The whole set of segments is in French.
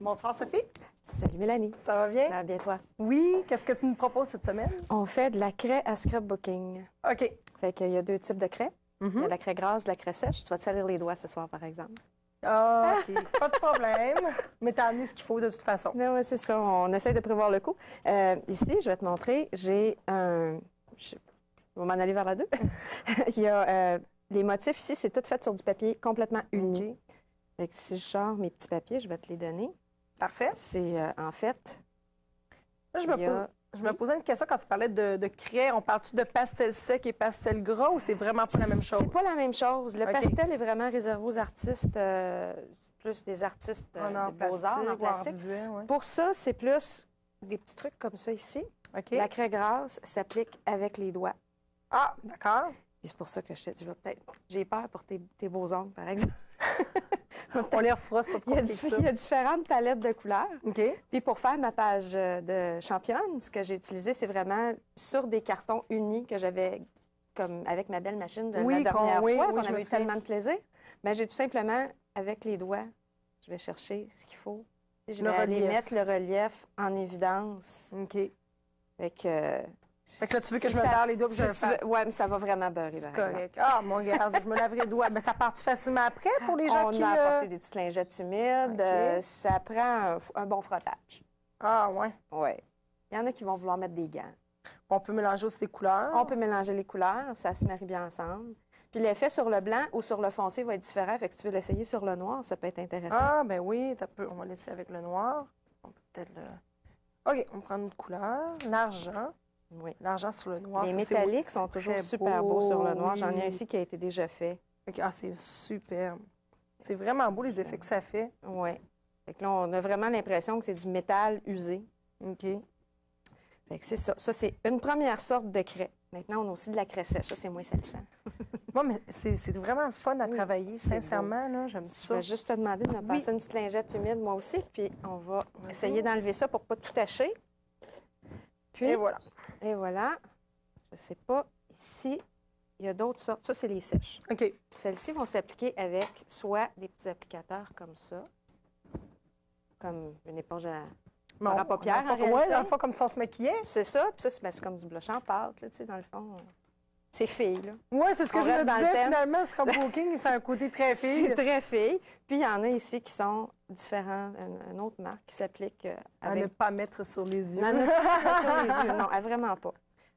Bonsoir Sophie. Salut Mélanie. Ça va bien? Ça va bien toi? Oui. Qu'est-ce que tu nous proposes cette semaine? On fait de la craie à scrapbooking. OK. Fait qu'il y a deux types de craie. Il y a la craie grasse, la craie sèche. Tu vas te salir les doigts ce soir, par exemple. Ah, OK. Pas de problème. Mais t'as amené ce qu'il faut de toute façon. Ben oui, c'est ça. On essaie de prévoir le coup. Ici, je vais te montrer, j'ai un... On va m'en aller vers la 2. Il y a les motifs ici, c'est tout fait sur du papier complètement uni. OK. Fait que si je sors mes petits papiers, je vais te les donner. Parfait. C'est en fait... Là, je il y me posais une question quand tu parlais de craie. On parle-tu de pastel sec et pastel gras ou c'est vraiment pas la même chose? C'est pas la même chose. Le OK. pastel est vraiment réservé aux artistes, plus des artistes En de beaux-arts, en ou plastique. visuel, ouais. Pour ça, c'est plus des petits trucs comme ça ici. OK. La craie grasse s'applique avec les doigts. Ah, d'accord. Et c'est pour ça que je te dis, j'ai peur pour tes beaux ongles, par exemple. On les refera, c'est pas Il y, a compliqué que il y a différentes palettes de couleurs. OK. Puis pour faire ma page de championne, ce que j'ai utilisé, c'est vraiment sur des cartons unis que j'avais comme avec ma belle machine de Oui, la dernière oui, fois, oui, qu'on je me avait eu souviens. tellement de plaisir. Bien, j'ai tout simplement, avec les doigts, je vais chercher ce qu'il faut. Puis je Le vais aller relief. mettre le relief en évidence. OK. Fait que Fait que là, tu veux que je me beurre les doigts que je le fasse? Oui, mais ça va vraiment beurrer, C'est par exemple. correct. Ah, mon gars, je me laverai les doigts. Mais ça part facilement après pour les gens On qui... a apporté des petites lingettes humides. OK. Ça prend un bon frottage. Ah, ouais. Oui. Il y en a qui vont vouloir mettre des gants. On peut mélanger aussi les couleurs. On peut mélanger les couleurs, ça se marie bien ensemble. Puis l'effet sur le blanc ou sur le foncé va être différent. Fait que si tu veux l'essayer sur le noir, ça peut être intéressant. Ah, ben oui, on va laisser avec le noir. On peut peut-être le... OK, on prend une autre couleur. L'argent. Oui. L'argent sur le noir. Les ça, métalliques c'est sont toujours très super beaux sur le noir. oui. J'en ai un ici qui a été déjà fait. Ah, c'est superbe. C'est vraiment beau, les effets que ça fait. Oui. Fait que là, on a vraiment l'impression que c'est du métal usé. OK. Fait que c'est ça. Ça, c'est une première sorte de craie. Maintenant, on a aussi de la craie sèche. Ça, c'est moins salissant. Bon, mais c'est vraiment le fun à travailler, c'est sincèrement, là, j'aime Je ça. vais juste te demander de me passer une petite lingette humide, moi aussi, puis on va essayer d'enlever ça pour pas tout tacher. Puis, Et voilà. Et voilà. Je sais pas, ici, il y a d'autres sortes. Ça, c'est les sèches. OK. Celles-ci vont s'appliquer avec soit des petits applicateurs comme ça, comme une éponge à fard à paupières, en Oui, réalité. dans le fond, comme si on se maquillait. C'est ça, puis ça, c'est comme du blush en pâte, là, tu sais, dans le fond. C'est fille, là. Oui, c'est ce que On je me reste dans le disais, thème. finalement, le scrapbooking, c'est un côté très fille. C'est très fille. Puis il y en a ici qui sont différents, une autre marque qui s'applique À avec... ne pas mettre sur les yeux. Non, non, pas sur les yeux, non, vraiment pas.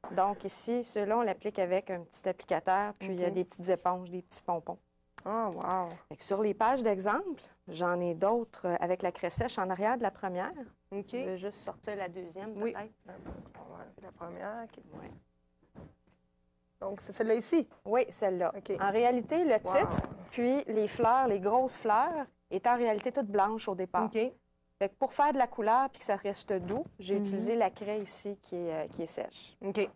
Donc ici, ceux-là, on l'applique avec un petit applicateur, puis il y a OK. des petites éponges, des petits pompons. Oh, wow. Fait que sur les pages d'exemple, j'en ai d'autres avec la craie sèche en arrière de la première. OK. Je vais juste sortir la deuxième, Oui. peut-être. On va enlever la première. OK. Ouais. Donc, c'est celle-là ici. Oui, celle-là. OK. En réalité, le Wow. titre, puis les fleurs, les grosses fleurs, est en réalité toutes blanches au départ. OK. Fait que pour faire de la couleur puis que ça reste doux, j'ai utilisé la craie ici qui est sèche. OK.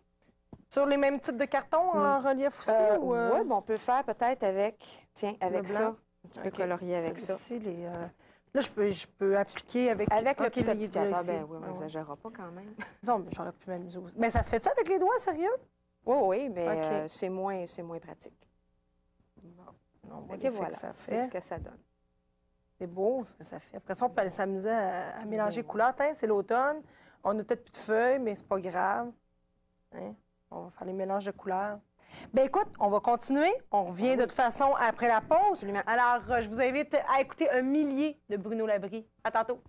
Sur les mêmes types de cartons en relief aussi? ou, Oui, on peut faire peut-être avec, tiens, avec le ça. blanc? Tu peux OK. colorier avec ça. Ici, là, je peux appliquer avec... Avec le OK, petit là, il est déjà applicateur, ici. ben oui, on Ah ouais. n'exagérera pas quand même. Non, mais j'aurais pu m'amuser aussi. Mais ça se fait-tu avec les doigts, sérieux? Oui, oui, mais OK. c'est moins pratique. Bon. On voit OK, l'effet voilà, que ça c'est fait. ce que ça donne. C'est beau ce que ça fait. Après ça, on peut aller s'amuser à mélanger les couleurs. Tiens, c'est l'automne. On a peut-être plus de feuilles, mais c'est pas grave. Hein? On va faire les mélanges de couleurs. Bien, écoute, on va continuer. On revient de toute façon après la pause. Absolument. Alors, je vous invite à écouter Un millier de Bruno Labrie. À tantôt.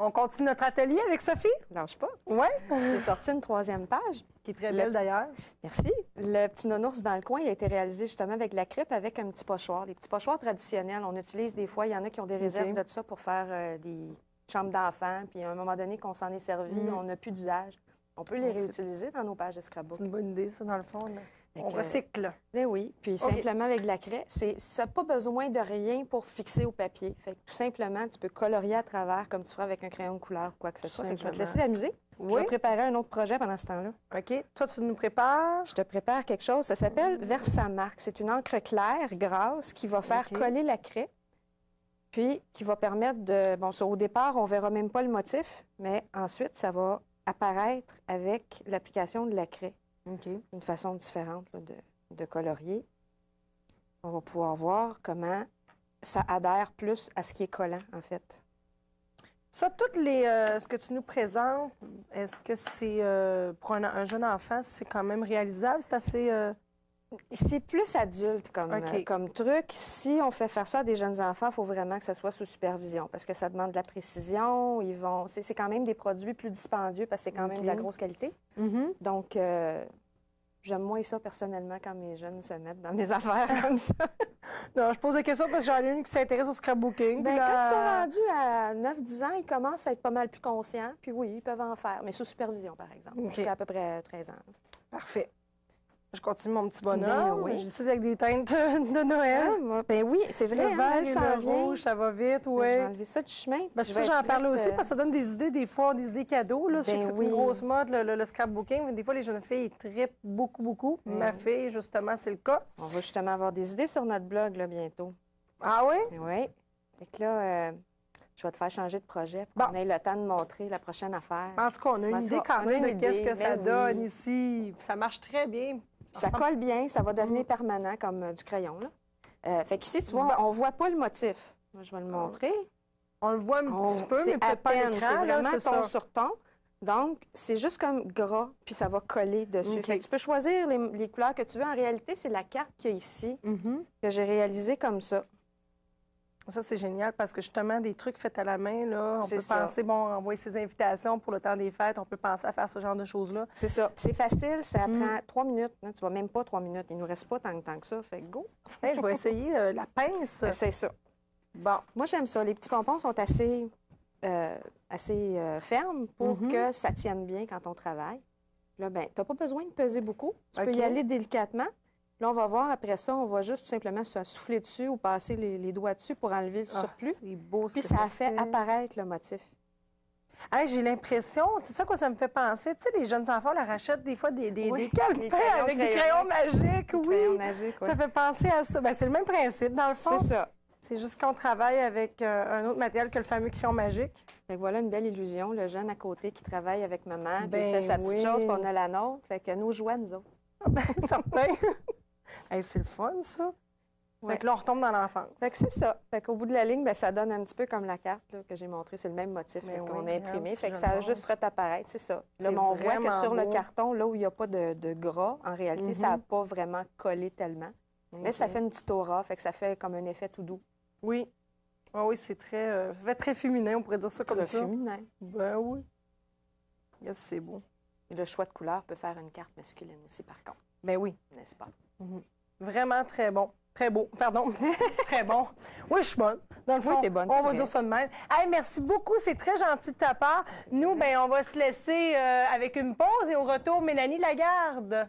On continue notre atelier avec Sophie? Lâche pas. Oui. J'ai sorti une troisième page. Qui est très belle d'ailleurs. Merci. Le petit nounours dans le coin, il a été réalisé justement avec la crêpe, avec un petit pochoir. Les petits pochoirs traditionnels, on utilise des fois, il y en a qui ont des réserves de ça pour faire des chambres d'enfants, puis à un moment donné qu'on s'en est servi, on n'a plus d'usage. On peut les réutiliser dans nos pages de scrapbook. C'est une bonne idée, ça, dans le fond. Là. Fait On que- recycle. Ben oui, puis simplement avec de la craie, ça n'a pas besoin de rien pour fixer au papier. Fait que tout simplement, tu peux colorier à travers comme tu ferais avec un crayon de couleur ou quoi que ce soit. Fait que je vais te laisser t'amuser. Je Oui. vais préparer un autre projet pendant ce temps-là. OK. Toi, tu nous prépares. Je te prépare quelque chose, ça s'appelle Versamark. C'est une encre claire, grasse, qui va faire OK. coller la craie, puis qui va permettre de... Bon, ça, au départ, on ne verra même pas le motif, mais ensuite, ça va apparaître avec l'application de la craie. OK. Une façon différente là, de colorier. on va pouvoir voir comment ça adhère plus à ce qui est collant, en fait. Ça, ce que tu nous présentes, est-ce que c'est pour un jeune enfant, c'est quand même réalisable? C'est assez. C'est plus adulte OK. comme truc. Si on fait faire ça à des jeunes enfants, il faut vraiment que ça soit sous supervision parce que ça demande de la précision. C'est quand même des produits plus dispendieux parce que c'est quand même de la grosse qualité. Mhm. Donc, j'aime moins ça personnellement quand mes jeunes se mettent dans mes affaires comme ça. Non, je pose la question parce que j'en ai une qui s'intéresse au scrapbooking. Bien, puis quand là- ils sont rendus à 9-10 ans, ils commencent à être pas mal plus conscients. Puis oui, ils peuvent en faire, mais sous supervision, par exemple, OK. jusqu'à à peu près 13 ans. Parfait. Je continue mon petit bonhomme. Ben oui. Je dis ça avec des teintes de Noël. Ben oui, c'est Le vrai, vert elle et s'en le vient. rouge, ça va vite, Je oui. vais enlever ça du chemin. Parce Je que vais ça, j'en être parlais prête, aussi, parce que ça donne des idées, des fois, des idées cadeaux. Là. Je sais Ben que c'est oui. une grosse mode, le scrapbooking. Des fois, les jeunes filles, ils trippent beaucoup, beaucoup. Ben Ma oui. fille, justement, c'est le cas. On va justement avoir des idées sur notre blog là, bientôt. Ah oui? Oui. Fait que là, je vais te faire changer de projet pour qu'on Bon. ait le temps de montrer la prochaine affaire. En tout cas, on a une Ben, idée ça, quand on a même une de qu'est-ce idée, que ça ben donne oui. ici. Puis ça marche très bien. Puis ça colle bien, ça va devenir permanent comme du crayon. Là. Fait qu'ici, tu vois, Bon. on voit pas le motif. Moi, je vais le montrer. On le voit un petit peu, C'est mais peut-être pas à peine, l'écran. c'est là, vraiment c'est ton ça. sur ton. Donc, c'est juste comme gras, puis ça va coller dessus. OK. Fait que tu peux choisir les couleurs que tu veux. En réalité, c'est la carte qu'il y a ici Mhm. que j'ai réalisée comme ça. Ça, c'est génial parce que justement, des trucs faits à la main, là, on C'est peut ça. penser, bon, envoyer ses invitations pour le temps des fêtes, on peut penser à faire ce genre de choses-là. C'est ça. Puis c'est facile, ça prend 3 minutes. Hein. Tu vois même pas 3 minutes. Il nous reste pas tant que ça. Fait que go. Hey, je vais essayer la pince. C'est ça. Bon. Moi, j'aime ça. Les petits pompons sont assez fermes pour que ça tienne bien quand on travaille. Là, ben, tu n'as pas besoin de peser beaucoup. Tu peux OK. y aller délicatement. Là, on va voir après ça, on va juste tout simplement se souffler dessus ou passer les doigts dessus pour enlever le Ah, surplus. c'est beau ce Puis que ça fait apparaître le motif. Hey, j'ai l'impression, tu sais quoi ça me fait penser? Tu sais, les jeunes enfants leur achètent des fois des Oui, calepins des crayons avec des crayons magiques, oui. Crayon magique, oui. Ça fait penser à ça. Ben, c'est le même principe, dans le fond. C'est ça. C'est juste qu'on travaille avec un autre matériel que le fameux crayon magique. Fait que voilà une belle illusion. Le jeune à côté qui travaille avec maman, puis Ben il fait sa petite oui. chose, puis on a la nôtre. Fait que nos joies, nous autres. Ben, certain. Hey, c'est le fun, ça. Ouais. Fait que là, on retombe dans l'enfance. Fait que c'est ça. Fait qu'au bout de la ligne, ben, ça donne un petit peu comme la carte là, que j'ai montrée. C'est le même motif Mais là, qu'on oui, a un imprimé. petit Fait que jeune ça a homme. juste fait apparaître, c'est ça. Là, C'est mais on voit que vraiment sur le beau. carton, là où il n'y a pas de gras, en réalité, ça n'a pas vraiment collé tellement. Mais ça OK. fait une petite aura, fait que ça fait comme un effet tout doux. Oui. Ah oui, c'est très, ça fait très féminin, on pourrait dire ça comme Très ça. féminin. Ben oui. Yes, c'est beau. Et le choix de couleur peut faire une carte masculine aussi, par contre, Ben oui. n'est-ce pas? Vraiment très bon. Très beau, pardon. Très bon. Oui, je suis bonne. Dans le Oui, fond, t'es bonne, on c'est va vrai. dire ça de même. Hey, merci beaucoup, c'est très gentil de ta part. Nous, ben, on va se laisser avec une pause et au retour, Mélanie Lagarde.